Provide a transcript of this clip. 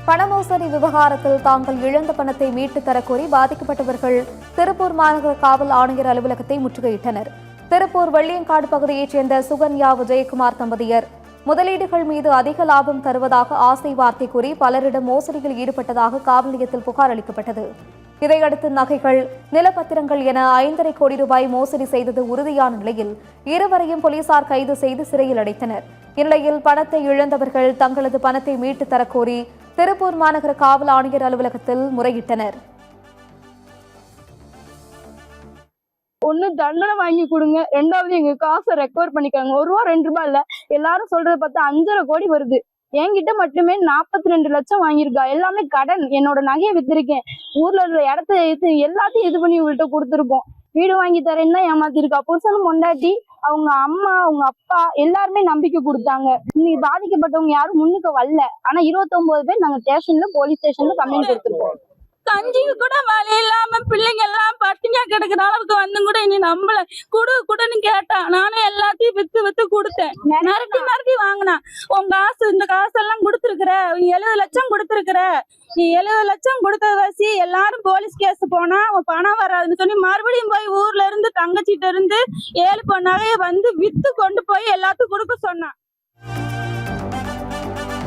பணமோசடி விவகாரத்தில் தாங்கள் இழந்த பணத்தை மீட்டுத் தரக்கோரி பாதிக்கப்பட்டவர்கள் திருப்பூர் மாநகர காவல் ஆணையர் அலுவலகத்தை முற்றுகையிட்டனர். திருப்பூர் வெள்ளியங்காடு பகுதியைச் சேர்ந்த சுகன்யா விஜயகுமார் தம்பதியர் முதலீடுகள் மீது அதிக லாபம் தருவதாக ஆசை வார்த்தை கூறி பலரிடம் மோசடியில் ஈடுபட்டதாக காவல் நிலையத்தில் புகார் அளிக்கப்பட்டது. இதையடுத்து நகைகள், நிலப்பத்திரங்கள் என 5.5 கோடி ரூபாய் மோசடி செய்தது உறுதியான நிலையில் இருவரையும் போலீசார் கைது செய்து சிறையில் அடைத்தனர். இந்நிலையில் பணத்தை இழந்தவர்கள் தங்களது பணத்தை மீட்டுத் தரக்கோரி திருப்பூர் மாநகர காவல் ஆணையர் அலுவலகத்தில் முறையிட்டனர். ஒண்ணு தண்டனை வாங்கி கொடுங்க, ரெண்டாவது எங்க காசை ரெக்கவர் பண்ணிக்காங்க. 1 ரூபா 2 ரூபாய் இல்ல, எல்லாரும் சொல்றத பார்த்தா 5.5 கோடி வருது. என்கிட்ட மட்டுமே 42 லட்சம் வாங்கியிருக்கா. எல்லாமே கடன். என்னோட நகையை வித்திருக்கேன். ஊர்ல இருக்கிற இடத்த எல்லாத்தையும் இது பண்ணி இவள்கிட்ட கொடுத்துருப்போம். வீடு வாங்கி தரேன்னு தான் ஏமாத்திருக்கா. புருஷனும் பொண்டாட்டி, அவங்க அம்மா, அவங்க அப்பா எல்லாருமே நம்பிக்கை கொடுத்தாங்க. இன்னைக்கு பாதிக்கப்பட்டவங்க யாரும் முன்னுக்கு வரல. ஆனா 29 பேர் நாங்க ஸ்டேஷன்ல, போலீஸ் ஸ்டேஷன்ல கம்ப்ளைண்ட் கொடுத்துருக்கோம். கஞ்சிக்கு கூட வழி இல்லாம பிள்ளைங்க எல்லாம் பட்டினியா கிடக்குற அளவுக்கு வந்து கூட இனி நம்மள குடுன்னு கேட்டா நானும் எல்லாத்தையும் வித்து கொடுத்தேன். மிரட்டி வாங்கினா, உன் காசு இந்த காசெல்லாம் கொடுத்துருக்குற, 70 லட்சம் கொடுத்துருக்குற, நீ 70 லட்சம் கொடுத்த வசி எல்லாரும் போலீஸ் கேஸ் போனா உன் பணம் வராதுன்னு சொல்லி மறுபடியும் போய் ஊர்ல இருந்து தங்கச்சிட்ட இருந்து 7 பொன் நகையை வந்து வித்து கொண்டு போய் எல்லாத்துக்கும் கொடுக்க சொன்னான்.